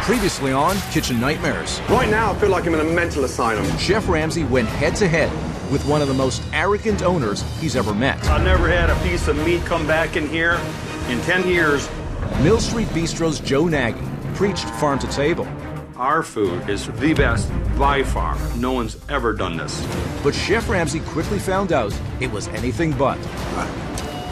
Previously on Kitchen Nightmares. Right now, I feel like I'm in a mental asylum. Chef Ramsay went head-to-head with one of the most arrogant owners he's ever met. I never had a piece of meat come back in here in 10 years. Mill Street Bistro's Joe Nagy preached farm to table. Our food is the best by far. No one's ever done this. But Chef Ramsay quickly found out it was anything but.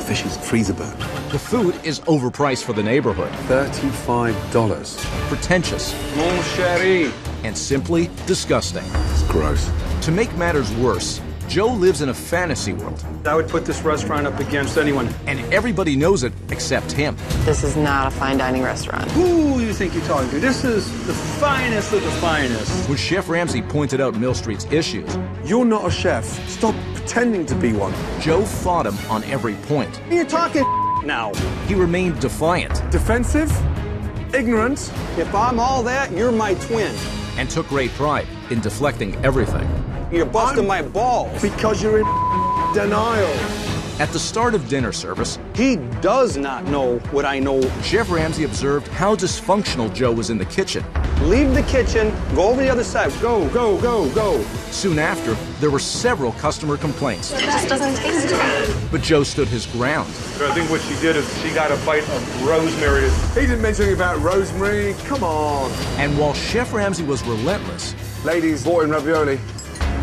Fish is freezer burnt. The food is overpriced for the neighborhood, $35. pretentious, Mon chéri. and simply disgusting. It's gross. To make matters worse, Joe lives in a fantasy world, I would put this restaurant up against anyone. and everybody knows it except him. This is not a fine dining restaurant. Who you think you're talking to? This is the finest of the finest. When Chef Ramsay pointed out Mill Street's issues, You're not a chef. Stop pretending to be one. Joe fought him on every point. You're talking now. He remained defiant Defensive? Ignorant? If I'm all that, you're my twin. and took great pride in deflecting everything. You're busting my balls. Because you're in denial. At the start of dinner service, He does not know what I know. Chef Ramsay observed how dysfunctional Joe was in the kitchen. Leave the kitchen, go over the other side. Go, go, go, go. Soon after, there were several customer complaints, It just doesn't taste right. but Joe stood his ground. I think what she did is she got a bite of rosemary. He didn't mention anything about rosemary. Come on. And while Chef Ramsay was relentless, Ladies, bought in ravioli.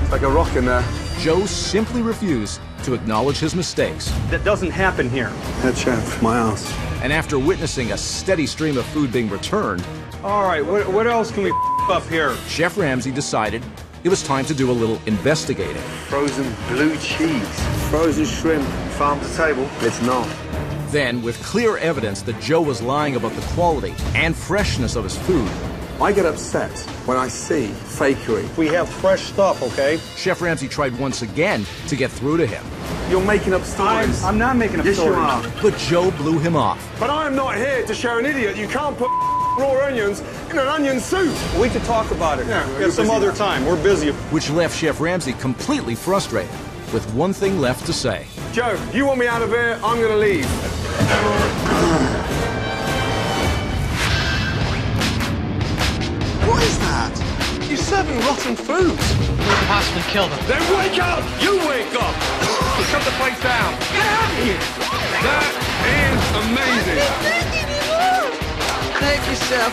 It's like a rock in there. Joe simply refused to acknowledge his mistakes. That doesn't happen here. Head chef, my ass. And after witnessing a steady stream of food being returned, All right, what else can we up here? Chef Ramsay decided it was time to do a little investigating. Frozen blue cheese. Frozen shrimp. Farm to table. It's not. Then, with clear evidence that Joe was lying about the quality and freshness of his food, I get upset when I see fakery. We have fresh stuff, okay? Chef Ramsay tried once again to get through to him. You're making up stories. I'm not making up Yes, you stories. are. But Joe blew him off. But I am not here to show an idiot you can't put raw onions in an onion soup. We could talk about it. Yeah, Get some busy other now. time. We're busy. Which left Chef Ramsay completely frustrated, with one thing left to say. Joe, you want me out of here? I'm going to leave. What is that? You're serving rotten food. We could possibly kill them. Then wake up! You wake up! Shut the place down. Get out of here! That is amazing. Thank you, Chef.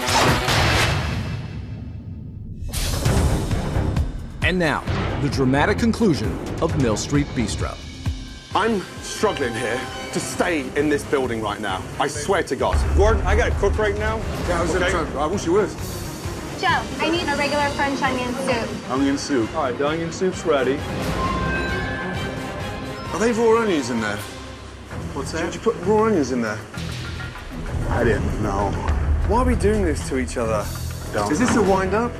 And now, the dramatic conclusion of Mill Street Bistro. I'm struggling here to stay in this building right now. I swear to God. Gordon, I got to cook right now. Yeah, I wish you would. Joe, I need a regular French onion soup. Onion soup. All right, the onion soup's ready. Are they raw onions in there? What's that? Did you put raw onions in there? I didn't know. Why are we doing this to each other? Is this a wind-up?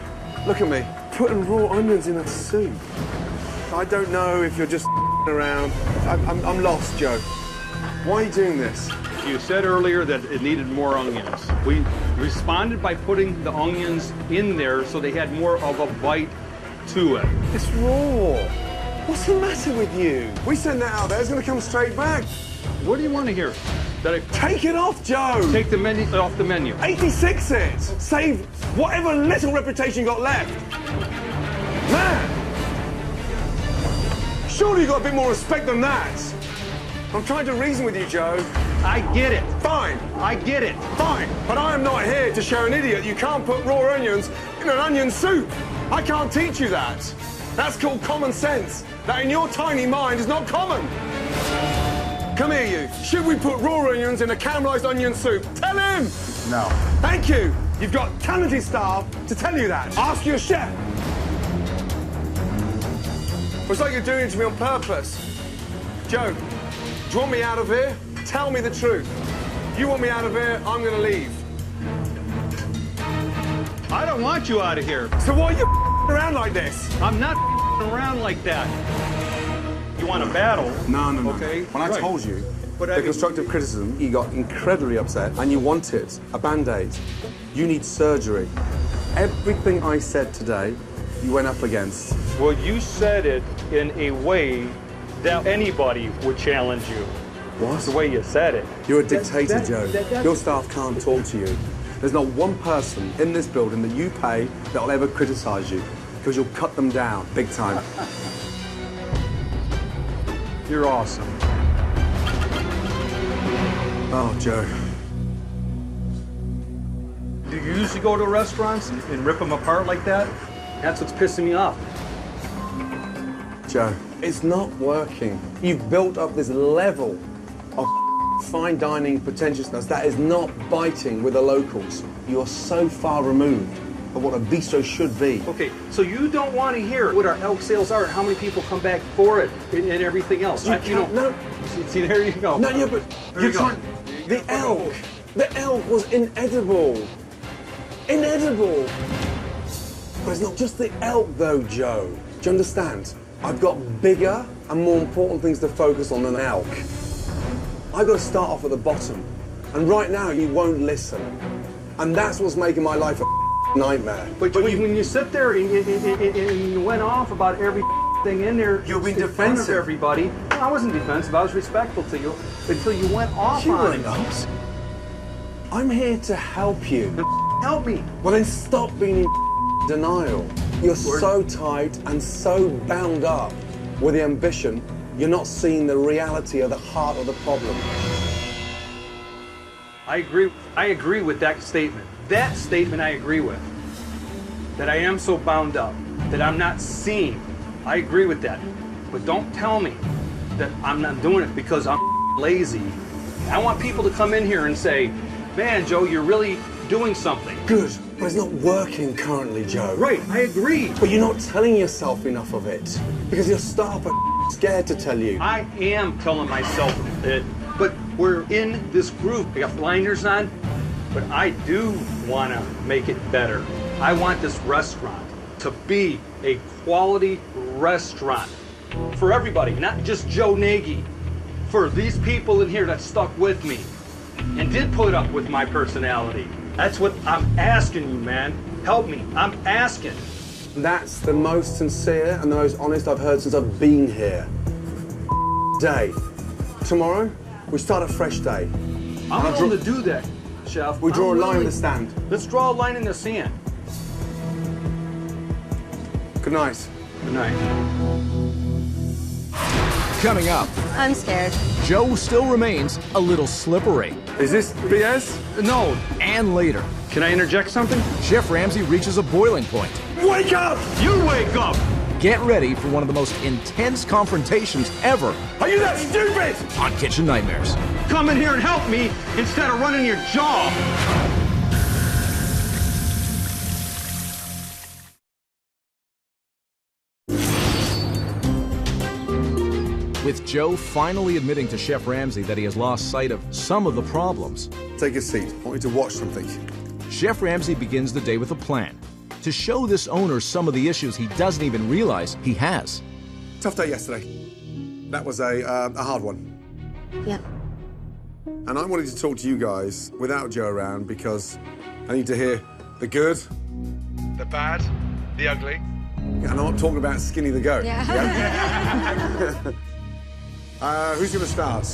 Look at me, putting raw onions in a soup. I don't know if you're just around. I'm lost, Joe. Why are you doing this? You said earlier that it needed more onions. We responded by putting the onions in there so they had more of a bite to it. It's raw. What's the matter with you? We send that out there, it's gonna come straight back. What do you want to hear? That I Take it off, Joe! take the menu off the menu? 86 it! Save whatever little reputation you got left. Man! Surely you got a bit more respect than that. I'm trying to reason with you, Joe. I get it. Fine, I get it. fine. But I am not here to show an idiot you can't put raw onions in an onion soup. I can't teach you that. That's called common sense. That in your tiny mind is not common. Come here, you. Should we put raw onions in a caramelized onion soup? Tell him! No. Thank you. You've got talented staff to tell you that. Ask your chef. It's like you're doing it to me on purpose. Joe, do you want me out of here? Tell me the truth. You want me out of here, I'm gonna leave. I don't want you out of here. So why are you around like this? I'm not around like that. You want a battle? No. Okay. When I Right. told you But I the mean- constructive criticism, you got incredibly upset and you wanted a Band-Aid. You need surgery. Everything I said today, you went up against. Well, you said it in a way that anybody would challenge you. What? The way you said it. You're a dictator, Joe. Your staff can't talk to you. There's not one person in this building that you pay that will ever criticize you, because you'll cut them down big time. You're awesome. Oh, Joe. Do you usually go to restaurants and rip them apart like that? That's what's pissing me off. Joe, it's not working. You've built up this level of fine dining pretentiousness that is not biting with the locals. You're so far removed of what a bistro should be. Okay, so you don't want to hear what our elk sales are and how many people come back for it and everything else. You can't, no. See, there you go. No, yeah, but There you're you go. trying. The elk was inedible. Inedible. But it's not just the elk, though, Joe. Do you understand? I've got bigger and more important things to focus on than elk. I've got to start off at the bottom. And right now, you won't listen. And that's what's making my life a nightmare. But when you sit there and you went off about everything in there, You've been in front of defensive. everybody. No, I wasn't defensive. I was respectful to you until you went off You on were it. not. I'm here to help you. Help me. Well, then stop being in denial. You're so tight and so bound up with the ambition, you're not seeing the reality of the heart of the problem. I agree with that statement. That statement I agree with. That I am so bound up, that I'm not seeing. I agree with that. But don't tell me that I'm not doing it because I'm lazy. I want people to come in here and say, man, Joe, you're really doing something. Good, but it's not working currently, Joe. Right, I agree. But you're not telling yourself enough of it because your staff are scared to tell you. I am telling myself it, but we're in this group. I got blinders on, but I do want to make it better. I want this restaurant to be a quality restaurant for everybody, not just Joe Nagy. For these people in here that stuck with me and did put up with my personality. That's what I'm asking you, man. Help me. I'm asking. That's the most sincere and the most honest I've heard since I've been here. Day. Tomorrow, we start a fresh day. I'm willing to do that, Chef. We draw I'm a line in willing. the stand. Let's draw a line in the sand. Good night. Good night. Coming up, I'm scared. Joe still remains a little slippery. Is this BS? No. And later, Can I interject something? Chef Ramsay reaches a boiling point. Wake up! You wake up! Get ready for one of the most intense confrontations ever Are you that stupid? on Kitchen Nightmares. Come in here and help me instead of running your jaw. With Joe finally admitting to Chef Ramsay that he has lost sight of some of the problems, Take a seat. I want you to watch something. Chef Ramsay begins the day with a plan to show this owner some of the issues he doesn't even realize he has. Tough day yesterday. That was a hard one. Yep. And I wanted to talk to you guys without Joe around because I need to hear the good, the bad, the ugly. And I'm not talking about Skinny the goat. Yeah. Who's going to start?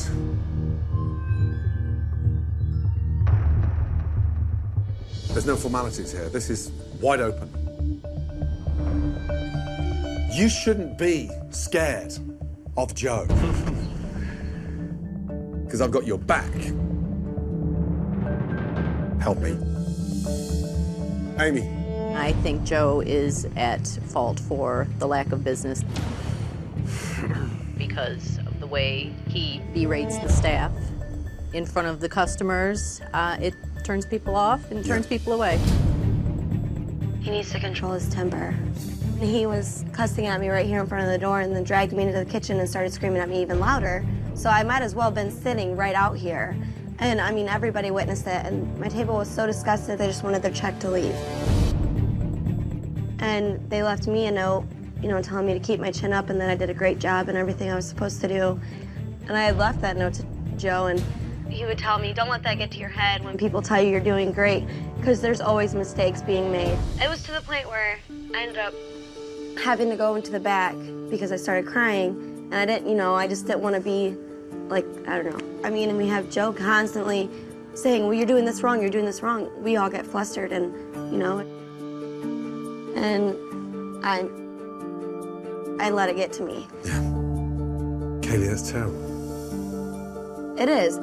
There's no formalities here. This is wide open. You shouldn't be scared of Joe. Because I've got your back. Help me. Amy. I think Joe is at fault for the lack of business because of the way he berates the staff in front of the customers. It turns people off and turns people away. He needs to control his temper. He was cussing at me right here in front of the door and then dragged me into the kitchen and started screaming at me even louder. So I might as well have been sitting right out here. And I mean, everybody witnessed it, and my table was so disgusted they just wanted their check to leave. And they left me a note, you know, telling me to keep my chin up and that I did a great job and everything I was supposed to do. And I had left that note to Joe, and he would tell me, don't let that get to your head when people tell you you're doing great, because there's always mistakes being made. It was to the point where I ended up having to go into the back because I started crying, and I didn't, you know, I just didn't want to be like, I don't know. I mean, and we have Joe constantly saying, well, you're doing this wrong, you're doing this wrong, we all get flustered and, you know, and I let it get to me. Yeah. Kaylee, that's terrible. It is.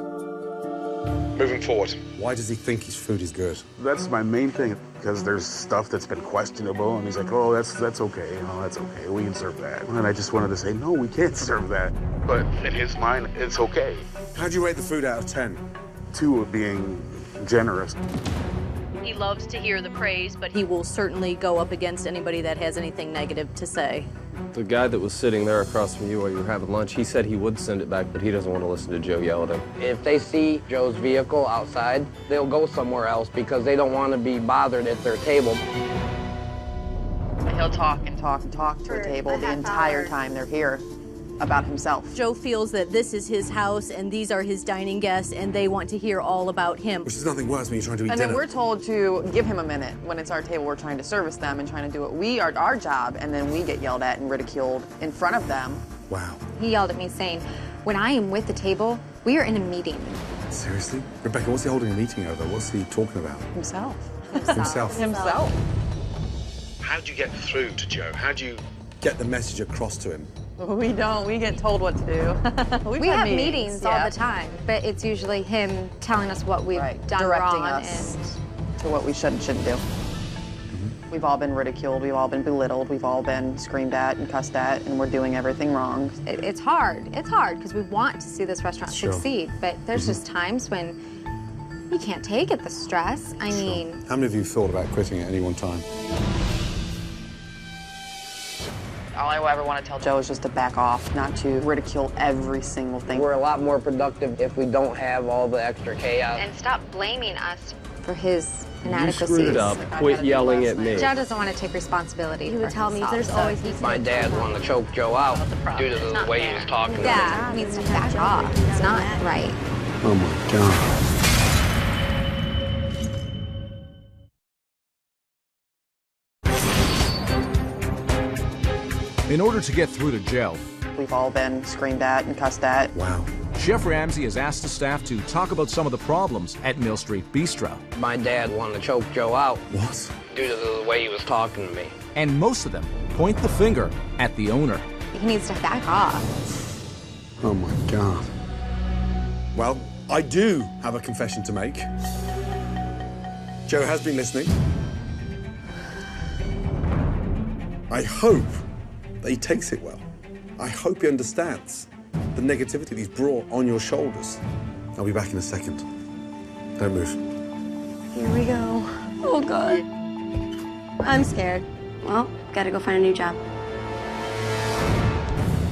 Moving forward, why does he think his food is good? That's my main thing, because there's stuff that's been questionable, and he's like, oh, that's okay, you know, that's okay, we can serve that. And I just wanted to say, no, we can't serve that. But in his mind, it's okay. How do you rate the food out of 10? 2 of being generous. He loves to hear the praise, but he will certainly go up against anybody that has anything negative to say. The guy that was sitting there across from you while you were having lunch, he said he would send it back, but he doesn't want to listen to Joe yell at him. If they see Joe's vehicle outside, they'll go somewhere else because they don't want to be bothered at their table. He'll talk and talk and talk to the table the entire time they're here about himself. Joe feels that this is his house and these are his dining guests and they want to hear all about him. Which is nothing worse when you're trying to eat And dinner. then we're told to give him a minute. When it's our table, we're trying to service them and trying to do what we are our job, and then we get yelled at and ridiculed in front of them. Wow. He yelled at me saying, when I am with the table, we are in a meeting. Seriously? Rebecca, what's he holding a meeting over? What's he talking about? Himself. Himself. Himself. How do you get through to Joe? How do you get the message across to him? We don't. We get told what to do. We have meetings all the time, but it's usually him telling us what we've done directing wrong us to what we should and shouldn't do. We've all been ridiculed. We've all been belittled. We've all been screamed at and cussed at, and we're doing everything wrong. It's hard. It's hard because we want to see this restaurant succeed, but there's just times when you can't take it, the stress. I mean... How many of you thought about quitting at any one time? All I ever want to tell Joe is just to back off, not to ridicule every single thing. We're a lot more productive if we don't have all the extra chaos. And stop blaming us for his inadequacies. You screwed up. Quit yelling at me. Joe doesn't want to take responsibility. He would tell me there's always these. My dad wanted to choke Joe out due to the way he was talking to me. Yeah, he needs to back off. It's not right. Oh my God. In order to get through to Joe, We've all been screamed at and cussed at. Wow. Chef Ramsay has asked the staff to talk about some of the problems at Mill Street Bistro. My dad wanted to choke Joe out What? due to the way he was talking to me. And most of them point the finger at the owner. He needs to back off. Oh my God. Well, I do have a confession to make. Joe has been listening. I hope that he takes it well. I hope he understands the negativity that he's brought on your shoulders. I'll be back in a second. Don't move. Here we go. Oh, God. I'm scared. Well, gotta go find a new job.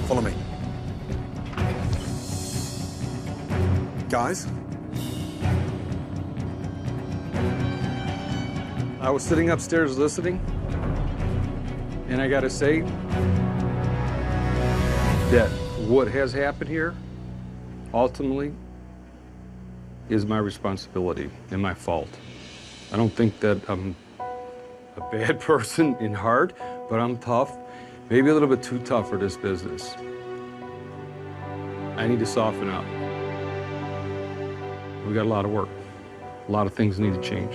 Follow me. Guys? I was sitting upstairs listening, and I gotta say that what has happened here ultimately is my responsibility and my fault. I don't think that I'm a bad person in heart, but I'm tough, maybe a little bit too tough for this business. I need to soften up. We got a lot of work. A lot of things need to change.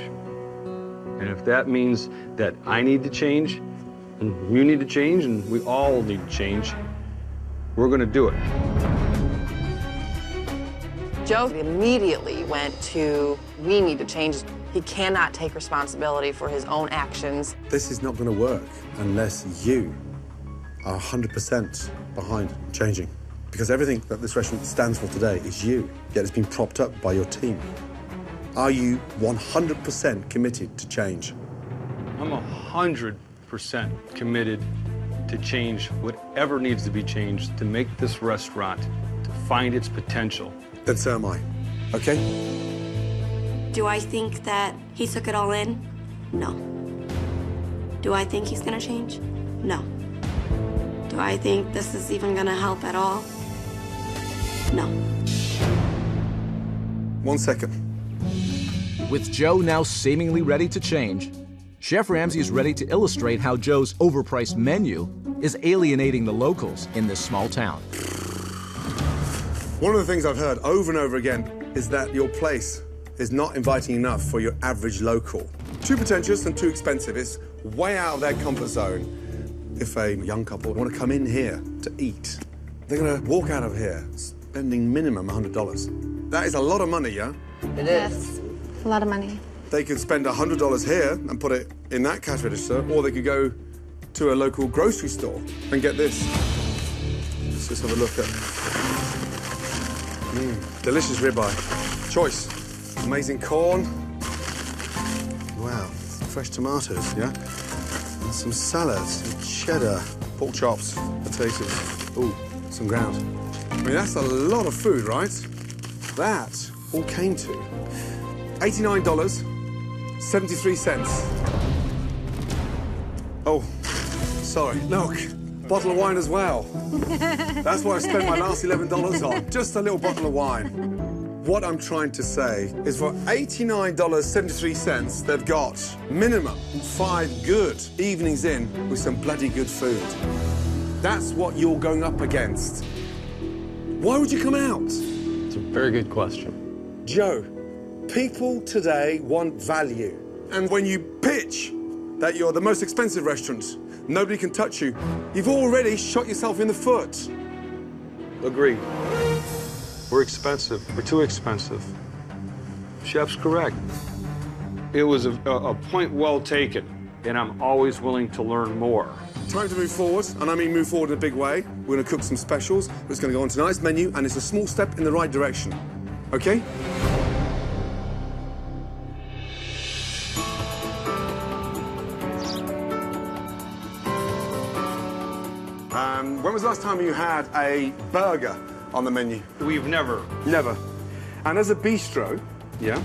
And if that means that I need to change, and you need to change, and we all need to change, we're gonna do it. Joe immediately went to, we need to change. He cannot take responsibility for his own actions. This is not going to work unless you are 100% behind changing. Because everything that this restaurant stands for today is you, yet it's been propped up by your team. Are you 100% committed to change? I'm 100% committed to change whatever needs to be changed to make this restaurant, to find its potential. Then so am I, okay? Do I think that he took it all in? No. Do I think he's gonna change? No. Do I think this is even gonna help at all? No. 1 second. With Joe now seemingly ready to change, Chef Ramsay is ready to illustrate how Joe's overpriced menu is alienating the locals in this small town. One of the things I've heard over and over again is that your place is not inviting enough for your average local. Too pretentious and too expensive. It's way out of their comfort zone. If a young couple want to come in here to eat, they're going to walk out of here spending minimum $100. That is a lot of money, yeah? It Yes, is. a lot of money. They could spend $100 here and put it in that cash register, or they could go to a local grocery store and get this. Let's just have a look at... delicious ribeye. Choice. Amazing corn. Wow, fresh tomatoes, yeah? And some salads, some cheddar, pork chops, potatoes. Ooh, some ground. I mean, that's a lot of food, right? That all came to $89.73. Oh, sorry, look, bottle of wine as well. That's what I spent my last $11 on, just a little bottle of wine. What I'm trying to say is for $89.73, they've got minimum 5 good evenings in with some bloody good food. That's what you're going up against. Why would you come out? It's a very good question. Joe, people today want value. And when you pitch that you're the most expensive restaurant, nobody can touch you, you've already shot yourself in the foot. Agreed. We're expensive. We're too expensive. Chef's correct. It was a point well taken, and I'm always willing to learn more. Time to move forward, and I mean move forward in a big way. We're going to cook some specials. It's going to go on tonight's menu, and it's a small step in the right direction. Okay? When was the last time you had a burger on the menu? We've never. Never. And as a bistro, yeah,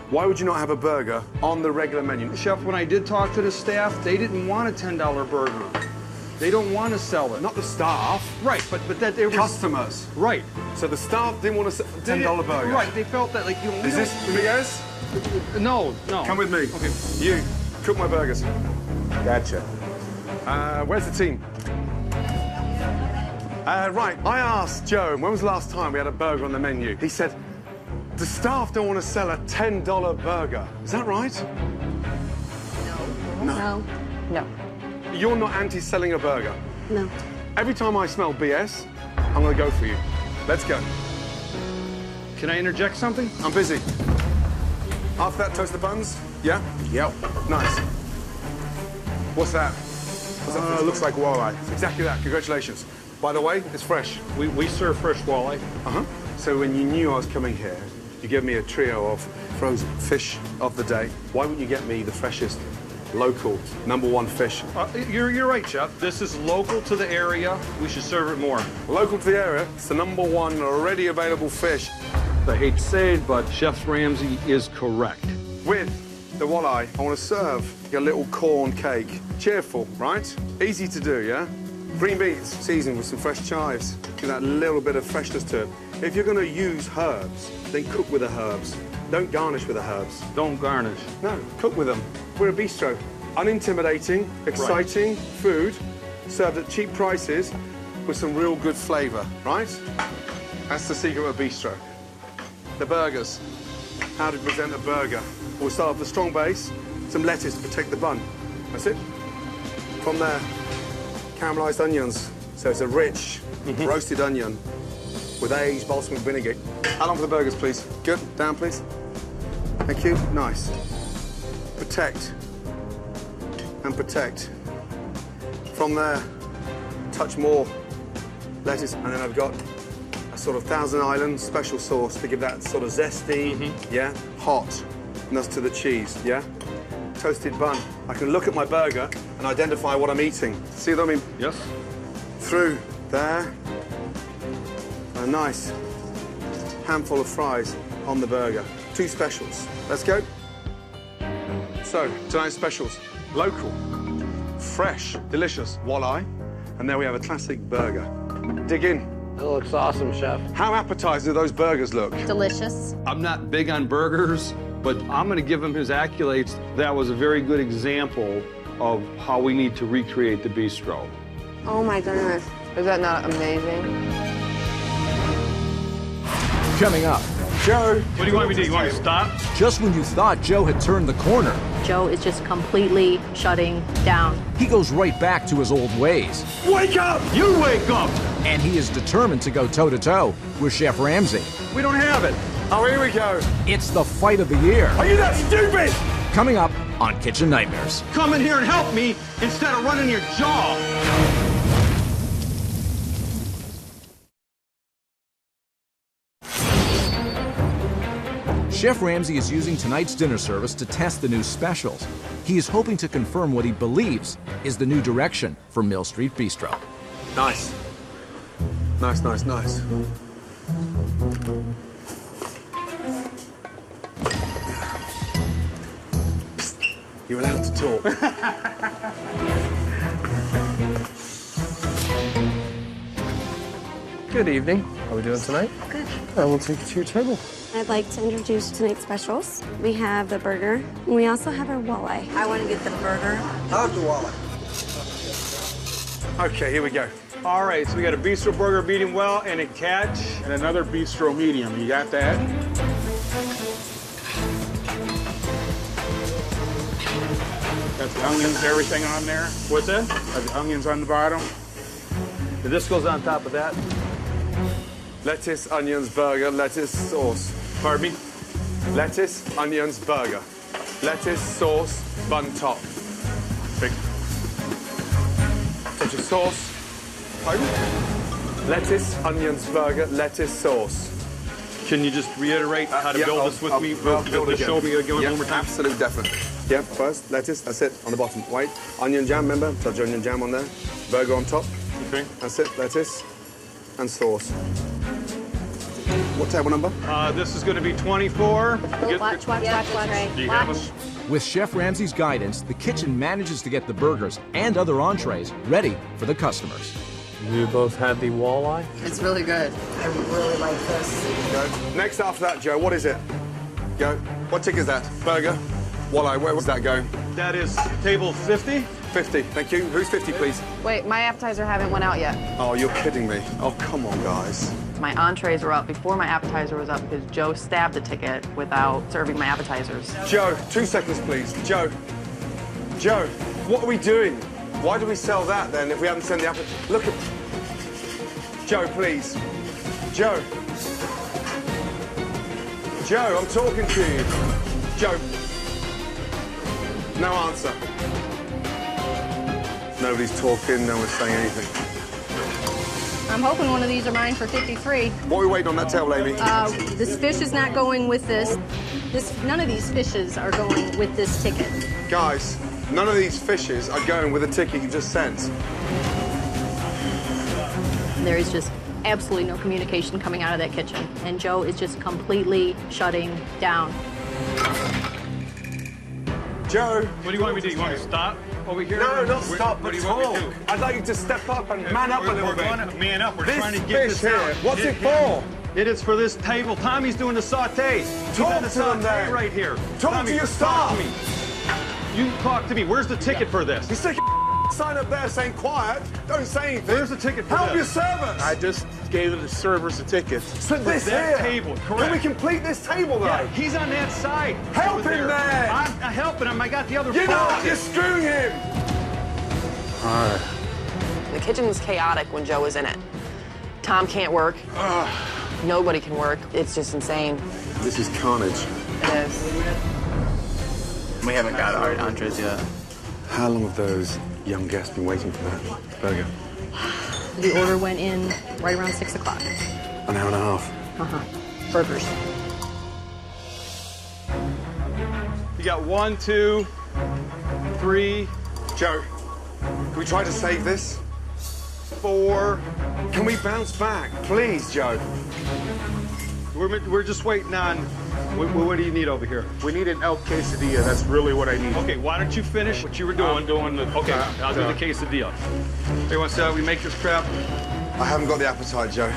why would you not have a burger on the regular menu? Chef, when I did talk to the staff, they didn't want a $10 burger. They don't want to sell it. Not the staff. Right, but that they were... Customers. Right. So the staff didn't want to sell a $10 burger. Right, they felt that, like, you know... Is this BS? No, no. Come with me. Okay. You, cook my burgers. Gotcha. Where's the team? Right, I asked Joe, when was the last time we had a burger on the menu? He said, the staff don't want to sell a $10 burger. Is that right? No. No. You're not anti-selling a burger? No. Every time I smell BS, I'm going to go for you. Let's go. Can I interject something? I'm busy. After that, toast the buns? Yeah? Yep. Nice. What's that? What's that? Looks like walleye. Exactly that. Congratulations. By the way, it's fresh. We serve fresh walleye. Uh-huh. So when you knew I was coming here, you gave me a trio of frozen fish of the day. Why wouldn't you get me the freshest, local, #1 fish? You're right, Chef. This is local to the area. We should serve it more. Local to the area, it's the #1 already available fish. I hate to say it, but Chef Ramsay is correct. With the walleye, I want to serve your little corn cake. Cheerful, right? Easy to do, yeah? Green beans, seasoned with some fresh chives. Give that little bit of freshness to it. If you're going to use herbs, then cook with the herbs. Don't garnish with the herbs. Don't garnish. No, cook with them. We're a bistro. Unintimidating, exciting food served at cheap prices with some real good flavour, right? That's the secret of a bistro. The burgers. How to present a burger. We'll start off with a strong base, some lettuce to protect the bun. That's it. From there, caramelised onions. So it's a rich, roasted onion with aged balsamic vinegar. How long for the burgers, please? Good. Down, please. Thank you. Nice. Protect. And protect. From there, touch more lettuce. And then I've got a sort of Thousand Island special sauce to give that sort of zesty, yeah, hot ness to the cheese, yeah? Toasted bun. I can look at my burger and identify what I'm eating. See what I mean? Yes. Through there. A nice handful of fries on the burger. 2 specials. Let's go. So, tonight's specials. Local, fresh, delicious walleye. And there we have a classic burger. Dig in. It looks awesome, Chef. How appetizing do those burgers look? Delicious. I'm not big on burgers, but I'm going to give him his accolades. That was a very good example of how we need to recreate the bistro. Oh my goodness. Is that not amazing? Coming up, Joe. What do you want me to do? You want me to stop? Just when you thought Joe had turned the corner, Joe is just completely shutting down. he goes right back to his old ways. Wake up! You wake up! And he is determined to go toe-to-toe with Chef Ramsay. We don't have it. Oh, here we go. It's the fight of the year. Are you that stupid? Coming up on Kitchen Nightmares. Come in here and help me instead of running your jaw. Chef Ramsay is using tonight's dinner service to test the new specials. He is hoping to confirm what he believes is the new direction for Mill Street Bistro. Nice. Nice, nice, nice. You're allowed to talk. Good evening. How are we doing tonight? Good. I will take you to your table. I'd like to introduce tonight's specials. We have the burger, and we also have our walleye. I want to get the burger. I'll have the walleye. Okay, here we go. All right, so we got a bistro burger medium well and a catch. And another bistro medium. You got that? Got the onions, everything on there. What's that? Are the onions on the bottom? This goes on top of that. Lettuce, onions, burger, lettuce, sauce. Pardon me? Lettuce, onions, burger. Lettuce, sauce, bun top. Big. Touch of sauce. Pardon? Lettuce, onions, burger, lettuce, sauce. Can you just reiterate how to build this with me? Show me again one more time. Absolute definite. Yep, first, lettuce, that's it, on the bottom. White, onion jam, remember? Touch onion jam on there. Burger on top. Okay. That's it, lettuce and sauce. What table number? This is going to be 24. Watch. Do you have them? With Chef Ramsay's guidance, the kitchen manages to get the burgers and other entrees ready for the customers. You both had the walleye? It's really good. I really like this. Go. Next after that, Joe, what is it? Go. What tick is that? Burger. Walleye, where was that go? That is table 50. 50, thank you. Who's 50, please? Wait, my appetizer haven't went out yet. Oh, you're kidding me. Oh, come on, guys. My entrees were up before my appetizer was up because Joe stabbed the ticket without serving my appetizers. Joe, 2 seconds, please. Joe. Joe, what are we doing? Why do we sell that, then, if we haven't sent the appetizer? Look at... Joe, please. Joe. Joe, I'm talking to you. Joe. No answer. Nobody's talking, no one's saying anything. I'm hoping one of these are mine for 53. What are we waiting on that table, Amy? This fish is not going with this. None of these fishes are going with this ticket. Guys, none of these fishes are going with the ticket you just sent. There is just absolutely no communication coming out of that kitchen, and Joe is just completely shutting down. Joe. What do you want me to do? You want me to stop over here? No, not stop, What but do you want me talk. to do? I'd like you to step up and man up a little bit. Man up. We're This trying to fish get this here, out. what's it for? It is for this table. Tommy's doing the saute. Talk He's to doing him the saute then. right here. Talk Tommy, to your talk staff. to me. You talk to me. Where's the ticket for this? You stick a sign up there saying quiet. Don't say anything. Where's the ticket for Help this? your servants. I just gave the servers the tickets. So this that here. table, correct. Can we complete this table, though? Yeah, he's on that side. Help over him there. I'm helping him. I got the other You know part. what? You're screwing him. All right. The kitchen was chaotic when Joe was in it. Tom can't work. Nobody can work. It's just insane. This is carnage. It is. We haven't got our entrees yet. How long have those young guests been waiting for that burger? The order went in right around 6 o'clock. An hour and a half. Burgers. You got 1, 2, 3, Joe, can we try to save this? 4. Can we bounce back? Please, Joe. We're just waiting on. What do you need over here? We need an elk quesadilla. That's really what I need. Okay, why don't you finish what you were doing? I'm doing the... Okay, I'll do the quesadilla. Hey, once we make this crap. I haven't got the appetite, Joe.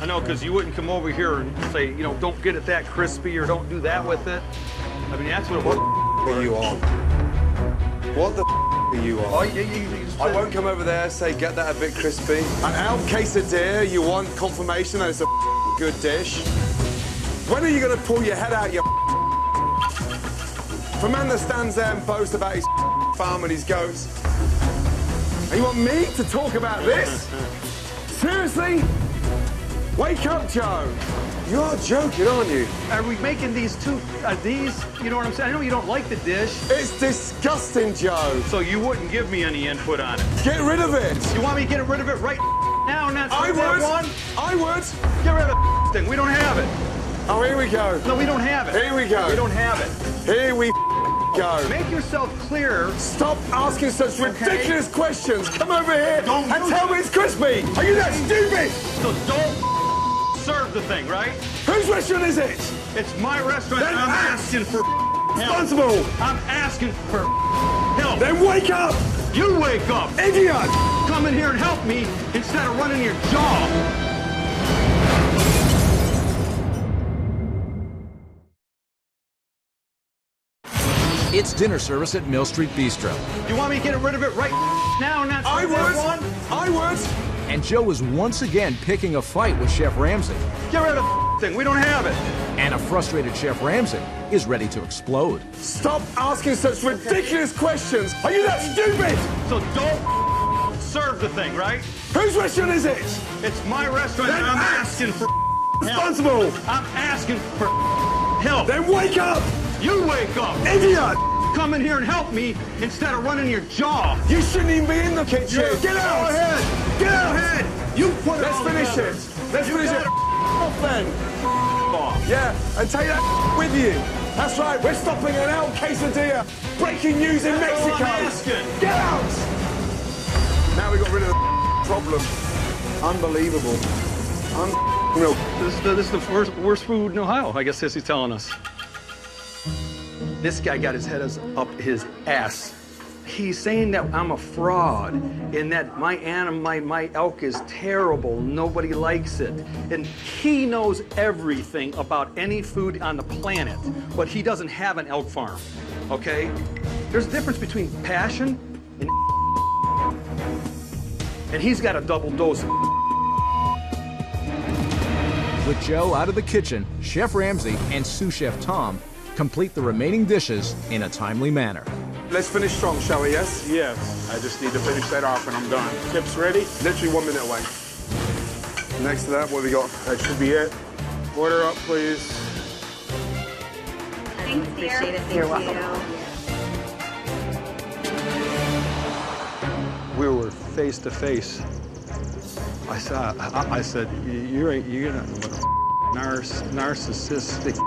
I know, because you wouldn't come over here and say, you know, don't get it that crispy or don't do that with it. I mean, that's what it was. What are you on? What the are you on? Oh, I won't come over there, say, get that a bit crispy. An elk quesadilla, you want confirmation that it's a good dish? When are you going to pull your head out your If a man that stands there and boasts about his farm and his goats, and you want me to talk about this? Seriously? Wake up, Joe. You are joking, aren't you? Are we making these you know what I'm saying? I know you don't like the dish. It's disgusting, Joe. So you wouldn't give me any input on it. Get rid of it. You want me to get rid of it right now and not I serve that would. one? I would. Get rid of the thing. We don't have it. Oh, here we go. No, we don't have it. Here we go. We don't have it. Here we go. Make yourself clear. Stop asking such ridiculous questions. Come over here Don't and do tell me it's crispy. Are you that stupid? So don't serve the thing, right? Whose restaurant is it? It's my restaurant Then and I'm act asking for help. Responsible. I'm asking for help. Then wake up. You wake up. Idiot. Come in here and help me instead of running your jaw. It's dinner service at Mill Street Bistro. You want me to get rid of it right now and not I serve that would. one? I would. And Joe is once again picking a fight with Chef Ramsay. Get rid of the thing. We don't have it. And a frustrated Chef Ramsay is ready to explode. Stop asking such ridiculous questions. Are you that stupid? So don't serve the thing, right? Whose restaurant is it? It's my restaurant Then and I'm act asking for help. Responsible. I'm asking for help. Then wake up. You wake up. Idiot. Come in here and help me instead of running your jaw. You shouldn't even be in the kitchen. Get out. Go ahead. Get out. Go ahead. You put it Let's all finish together. it. Let's finish it. Off then. Off. Yeah, and take that with you. That's right. We're stopping an El Quesadilla. Breaking news in That's all Mexico. I'm asking. Get out. Now we got rid of the problem. Unbelievable. Unreal. This is the worst food in Ohio, I guess as he's telling us. This guy got his head up his ass. He's saying that I'm a fraud and that my elk is terrible. Nobody likes it. And he knows everything about any food on the planet, but he doesn't have an elk farm, okay? There's a difference between passion and he's got a double dose. With Joe out of the kitchen, Chef Ramsay and sous chef Tom complete the remaining dishes in a timely manner. Let's finish strong, shall we, yes? Yes, I just need to finish that off and I'm done. Chips ready? Literally 1 minute away. Next to that, what have we got? That should be it. Order up, please. Thanks, Appreciate it. You're welcome. We were face to face. I said, you're not but a narcissistic.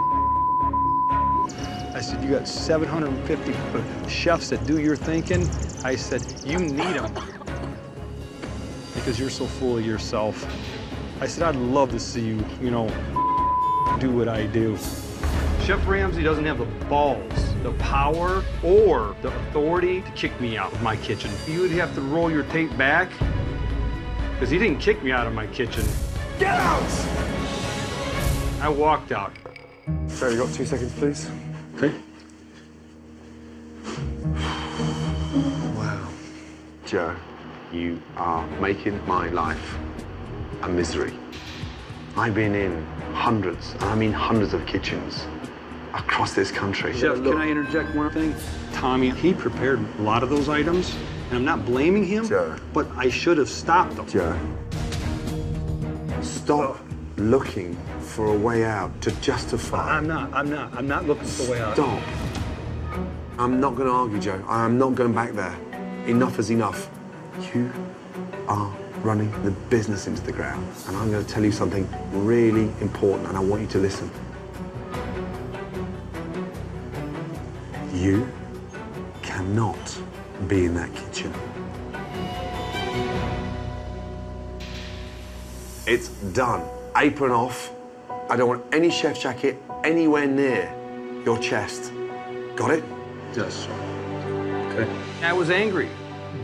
I said, you got 750 chefs that do your thinking. I said, you need them because you're so full of yourself. I said, I'd love to see you, do what I do. Chef Ramsay doesn't have the balls, the power, or the authority to kick me out of my kitchen. You would have to roll your tape back because he didn't kick me out of my kitchen. Get out! I walked out. Sorry, you got 2 seconds, please? Okay. Wow. Joe, you are making my life a misery. I've been in hundreds, and I mean hundreds of kitchens across this country. Chef, can I interject one thing? Tommy, he prepared a lot of those items, and I'm not blaming him, Joe. but I should have stopped them. Joe, stop looking for a way out to justify. I'm not looking for a way out. Stop. I'm not going to argue, Joe. I'm not going back there. Enough is enough. You are running the business into the ground. And I'm going to tell you something really important, and I want you to listen. You cannot be in that kitchen. It's done. Apron off. I don't want any chef jacket anywhere near your chest. Got it? Yes. Okay. I was angry,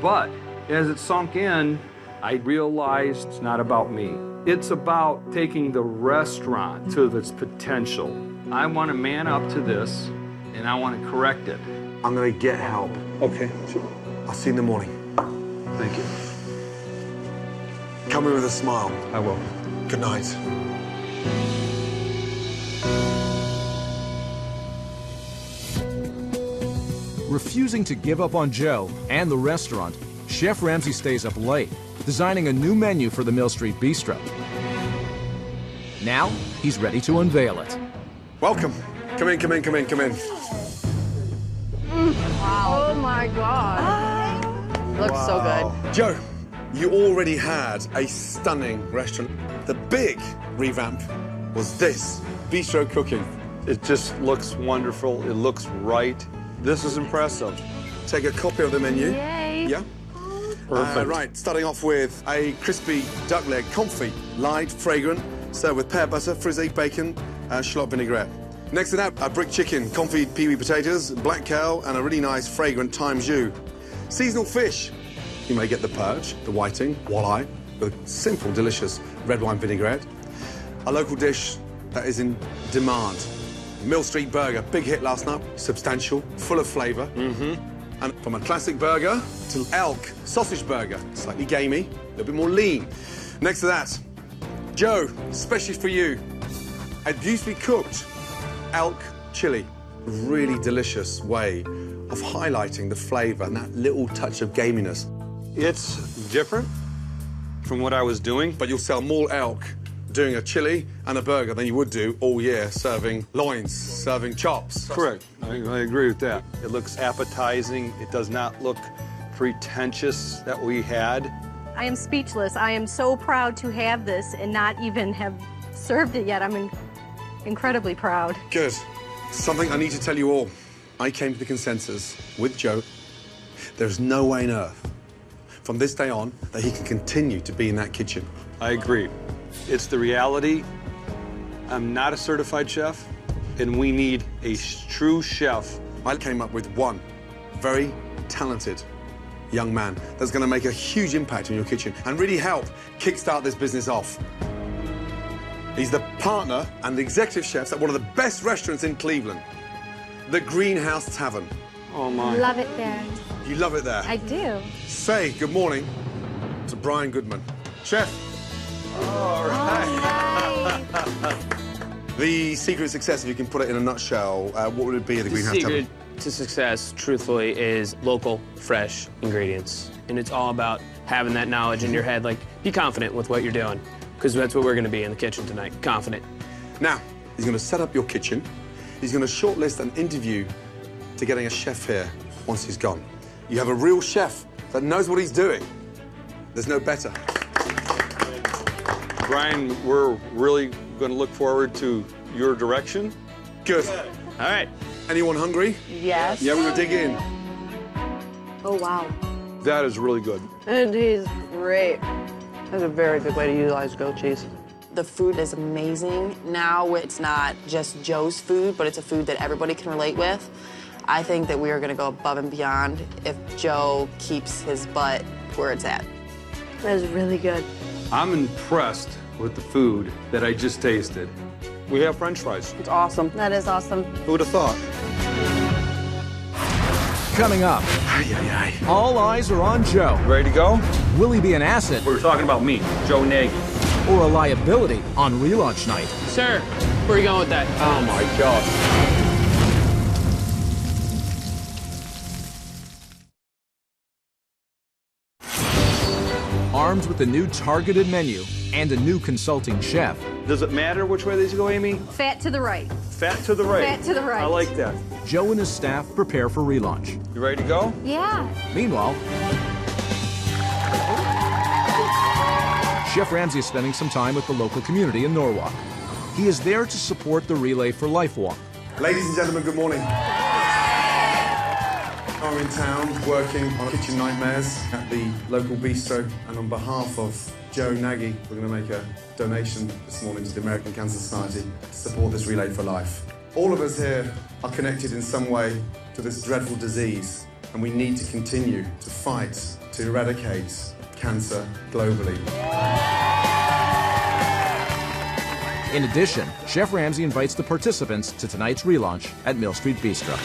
but as it sunk in, I realized it's not about me. It's about taking the restaurant to its potential. I want to man up to this, and I want to correct it. I'm going to get help. Okay. I'll see you in the morning. Thank you. Come in with a smile. I will. Good night. Refusing to give up on Joe and the restaurant, Chef Ramsay stays up late, designing a new menu for the Mill Street Bistro. Now, he's ready to unveil it. Welcome. Come in, come in, come in, come in. Wow. Oh my God. Looks so good. Joe, you already had a stunning restaurant. The big revamp was this, bistro cooking. It just looks wonderful. It looks right. This is impressive. Take a copy of the menu. Yay. Yeah? Perfect. Right, starting off with a crispy duck leg confit, light, fragrant, served with pear butter, frizzy bacon, shallot vinaigrette. Next to that, a brick chicken, confit peewee potatoes, black cow, and a really nice, fragrant thyme jus. Seasonal fish. You may get the perch, the whiting, walleye, with simple, delicious red wine vinaigrette. A local dish that is in demand. Mill Street Burger, big hit last night, substantial, full of flavour. And from a classic burger to elk sausage burger, slightly gamey, a little bit more lean. Next to that, Joe, especially for you, a beautifully cooked elk chili. A really delicious way of highlighting the flavour and that little touch of gaminess. It's different from what I was doing. But you'll sell more elk doing a chili and a burger than you would do all year serving loins, serving chops. Correct. I agree with that. It looks appetizing. It does not look pretentious that we had. I am speechless. I am so proud to have this and not even have served it yet. I'm incredibly proud. Good. Something I need to tell you all. I came to the consensus with Joe. There's no way on earth from this day on that he can continue to be in that kitchen. I agree. It's the reality. I'm not a certified chef, and we need a true chef. I came up with one very talented young man that's going to make a huge impact in your kitchen and really help kickstart this business off. He's the partner and the executive chef at one of the best restaurants in Cleveland, the Greenhouse Tavern. Oh, my. Love it there. You love it there? I do. Say good morning to Brian Goodman. Chef. All right. The secret of success, if you can put it in a nutshell, what would it be at the Greenhouse Tavern? The secret to success, truthfully, is local, fresh ingredients. And it's all about having that knowledge in your head. Like, be confident with what you're doing, because that's what we're going to be in the kitchen tonight, confident. Now, he's going to set up your kitchen. He's going to shortlist an interview to getting a chef here once he's gone. You have a real chef that knows what he's doing. There's no better. Brian, we're really going to look forward to your direction. Good. All right. Anyone hungry? Yes. Yeah, we're going to dig in. Oh, wow. That is really good. And he's great. That's a very good way to utilize goat cheese. The food is amazing. Now it's not just Joe's food, but it's a food that everybody can relate with. I think that we are going to go above and beyond if Joe keeps his butt where it's at. That was really good. I'm impressed with the food that I just tasted. We have French fries. It's awesome. That is awesome. Who would have thought? Coming up, all eyes are on Joe. Ready to go? Will he be an asset We're talking about me, Joe Nagy. or a liability on relaunch night? Sir, where are you going with that? Oh, my God. Armed with a new targeted menu and a new consulting chef, Does it matter which way these go, Amy? Fat to the right. Fat to the right. Fat to the right. I like that. Joe and his staff prepare for relaunch. You ready to go? Yeah. Meanwhile, Chef Ramsay is spending some time with the local community in Norwalk. He is there to support the Relay for Life walk. Ladies and gentlemen, good morning. I'm in town working on Kitchen Nightmares at the local bistro, and on behalf of Joe Nagy, we're going to make a donation this morning to the American Cancer Society to support this Relay for Life. All of us here are connected in some way to this dreadful disease, and we need to continue to fight to eradicate cancer globally. In addition, Chef Ramsay invites the participants to tonight's relaunch at Mill Street Bistro.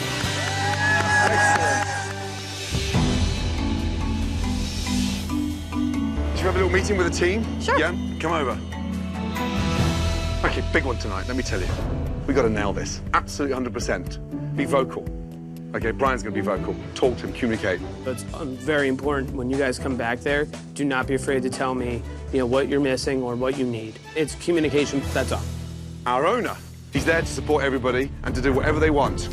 Should we have a little meeting with the team? Sure. Yeah? Come over. Okay, big one tonight, let me tell you. We got to nail this. Absolutely 100%. Be vocal. Okay, Brian's going to be vocal. Talk to him, communicate. That's very important when you guys come back there. Do not be afraid to tell me, what you're missing or what you need. It's communication, that's all. Our owner, he's there to support everybody and to do whatever they want.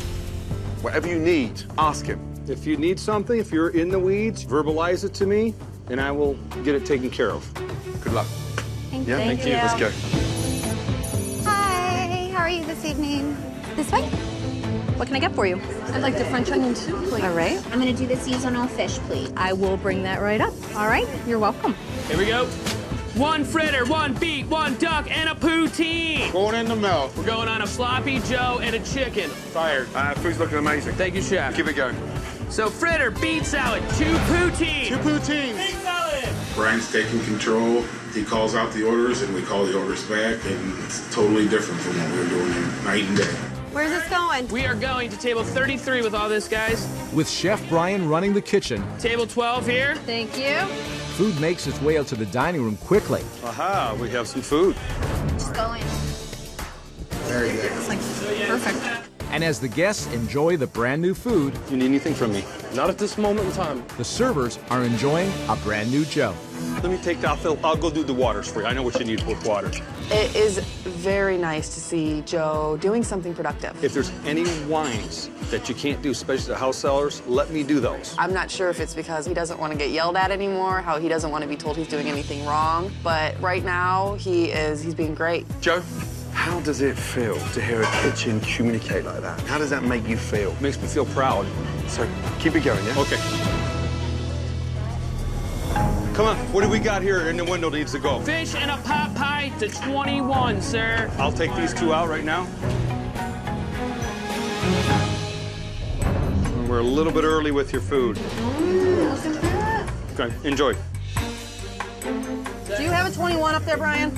Whatever you need, ask him. If you need something, if you're in the weeds, verbalize it to me, and I will get it taken care of. Good luck. Thank Yeah, you. Let's go. Hi, how are you this evening? This way. What can I get for you? I'd like the French onion soup, please. All right. I'm gonna do the seasonal fish, please. I will bring that right up. All right, you're welcome. Here we go. 1 fritter, 1 beet, 1 duck, and a poutine. Going in the mouth. We're going on a sloppy Joe and a chicken. Fired. Food's looking amazing. Thank you, chef. Keep it going. So fritter, beet salad, 2 poutine. 2 poutines. Beet salad. Brian's taking control. He calls out the orders, and we call the orders back, and it's totally different from what we were doing here, night and day. Where's this going? We are going to table 33 with all this, guys. With Chef Brian running the kitchen, Table 12 here. Thank you. food makes its way out to the dining room quickly. Aha, we have some food. Just go in. Very good. It's like perfect. And as the guests enjoy the brand new food, You need anything from me? Not at this moment in time. the servers are enjoying a brand new Joe. Let me take that, Phil. I'll go do the waters for you. I know what you need with water. It is very nice to see Joe doing something productive. If there's any wines that you can't do, especially the house sellers, let me do those. I'm not sure if it's because he doesn't want to get yelled at anymore, how he doesn't want to be told he's doing anything wrong, but right now he's being great. Joe, how does it feel to hear a kitchen communicate like that? How does that make you feel? It makes me feel proud. So keep it going, yeah? Okay. Come on, what do we got here in the window that needs to go? Fish and a pot pie to 21, sir. I'll take these 2 out right now. And we're a little bit early with your food. Okay, enjoy. Do you have a 21 up there, Brian?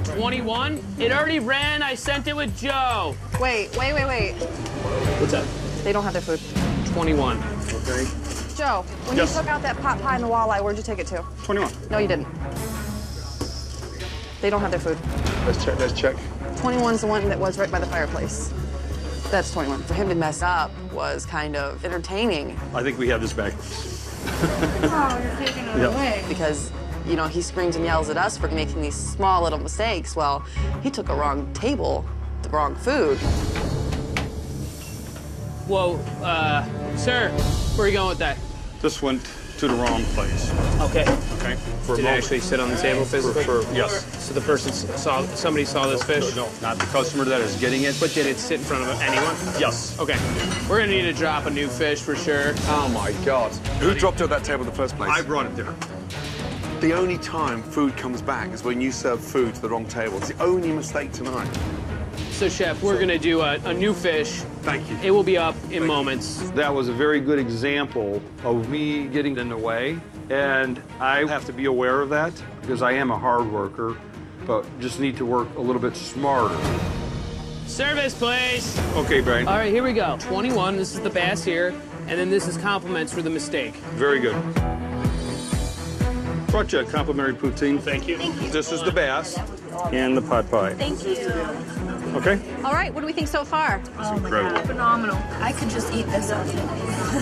21? It already ran. I sent it with Joe. Wait. What's that? They don't have their food. 21. Okay. Joe, when Yes. you took out that pot pie and the walleye, where'd you take it to? 21. No, you didn't. They don't have their food. Let's check. 21's the one that was right by the fireplace. That's 21. For him to mess up was kind of entertaining. I think we have this backwards. Oh, you're taking it away. Because, he screams and yells at us for making these small little mistakes. Well, he took a wrong table, the wrong food. Whoa, sir, where are you going with that? This went to the wrong place. Okay. Okay. Did it actually sit on the table physically? Yes. So the person somebody saw this fish? No, not the customer that is getting it. But did it sit in front of anyone? Yes. Okay. We're gonna need to drop a new fish for sure. Oh my God. Who dropped it at that table in the first place? I brought it there. The only time food comes back is when you serve food to the wrong table. It's the only mistake tonight. So, Chef, we're gonna do a new fish. Thank you. It will be up in moments. That was a very good example of me getting in the way, and I have to be aware of that because I am a hard worker, but just need to work a little bit smarter. Service, please. Okay, Brian. All right, here we go. 21, this is the bass here, and then this is compliments for the mistake. Very good. Brought you a complimentary poutine. Thank you. This is the bass and the pot pie. Thank you. Okay? All right, what do we think so far? Oh incredible. my God, phenomenal. I could just eat this up.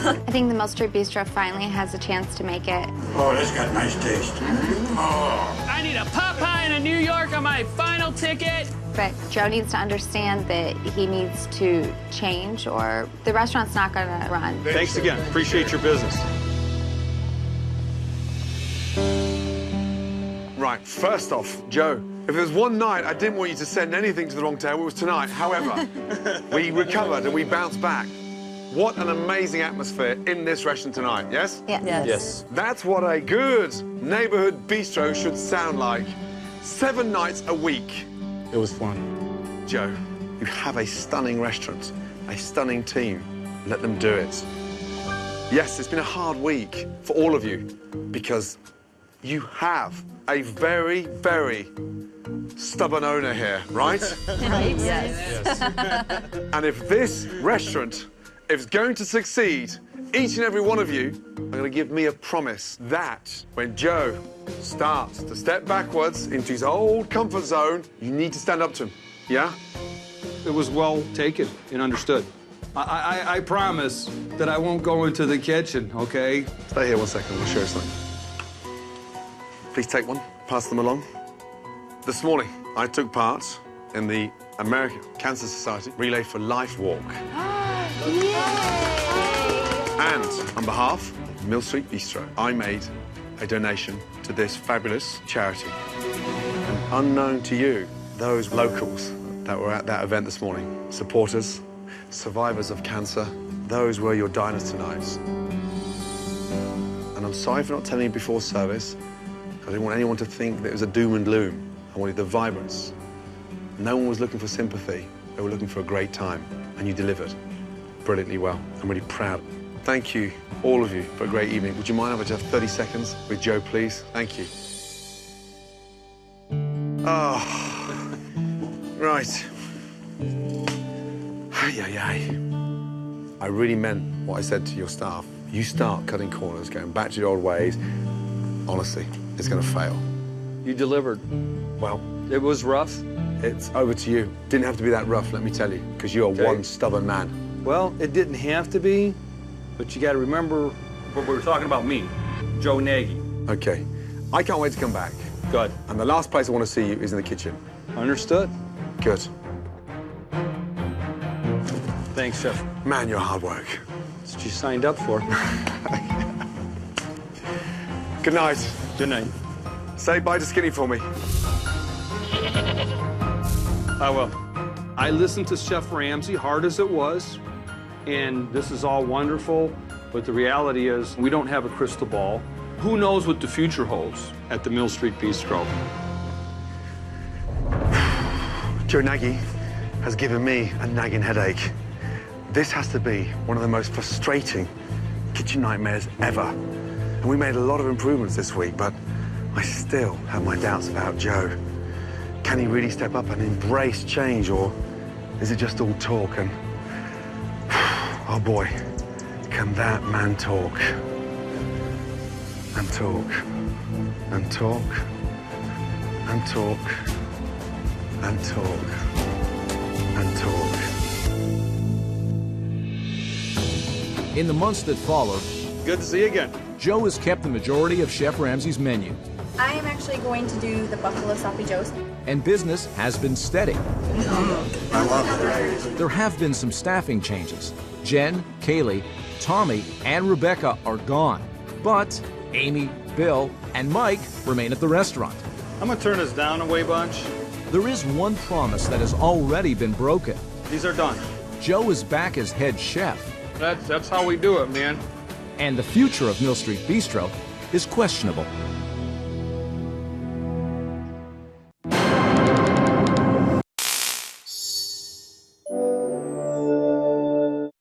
I think the Mill Street Bistro finally has a chance to make it. Oh, this got nice taste. Oh. I need a pot pie and a New York on my final ticket. But Joe needs to understand that he needs to change or the restaurant's not gonna run. Thanks again. Appreciate your business. Right, first off, Joe, if there was one night I didn't want you to send anything to the wrong table, it was tonight. However, we recovered and we bounced back. What an amazing atmosphere in this restaurant tonight, yes? Yes. That's what a good neighborhood bistro should sound like. 7 nights a week. It was fun. Joe, you have a stunning restaurant, a stunning team. Let them do it. Yes, it's been a hard week for all of you because you have a very, very stubborn owner here, right? Right? Yes. And if this restaurant is going to succeed, each and every one of you are going to give me a promise that when Joe starts to step backwards into his old comfort zone, you need to stand up to him. Yeah? It was well taken and understood. I promise that I won't go into the kitchen, okay? Stay here 1 second, I'll show you something. Please take one, pass them along. This morning, I took part in the American Cancer Society Relay for Life Walk. And on behalf of Mill Street Bistro, I made a donation to this fabulous charity. And unknown to you, those locals that were at that event this morning, supporters, survivors of cancer, those were your diners tonight. And I'm sorry for not telling you before service. I didn't want anyone to think that it was a doom and gloom. I wanted the vibrance. No one was looking for sympathy. They were looking for a great time, and you delivered brilliantly well. I'm really proud. Thank you, all of you, for a great evening. Would you mind if I just have 30 seconds with Joe, please? Thank you. Oh, right. I really meant what I said to your staff. You start cutting corners, going back to your old ways. Honestly, it's going to fail. You delivered. Well, it was rough. It's over to you. Didn't have to be that rough, let me tell you, because you're one stubborn man. Well, it didn't have to be, but you got to remember what we were talking about me, Joe Nagy. Okay. I can't wait to come back. Good. And the last place I want to see you is in the kitchen. Understood. Good. Thanks, Chef. Man, your hard work. That's what you signed up for. Good night. Good night. Say bye to Skinny for me. I will. I listened to Chef Ramsay, hard as it was, and this is all wonderful, but the reality is we don't have a crystal ball. Who knows what the future holds at the Mill Street Bistro? Joe Nagy has given me a nagging headache. This has to be one of the most frustrating kitchen nightmares ever. And we made a lot of improvements this week, but I still have my doubts about Joe. Can he really step up and embrace change, or is it just all talk? And, oh boy, can that man talk? And talk, and talk, and talk, and talk, and talk. In the months that followed, good to see you again. Joe has kept the majority of Chef Ramsay's menu. I am actually going to do the Buffalo Sloppy Joes. And business has been steady. I love it. There have been some staffing changes. Jen, Kaylee, Tommy, and Rebecca are gone. But Amy, Bill, and Mike remain at the restaurant. I'm gonna turn this down a way bunch. There is one promise that has already been broken. These are done. Joe is back as head chef. That's how we do it, man. And the future of Mill Street Bistro is questionable.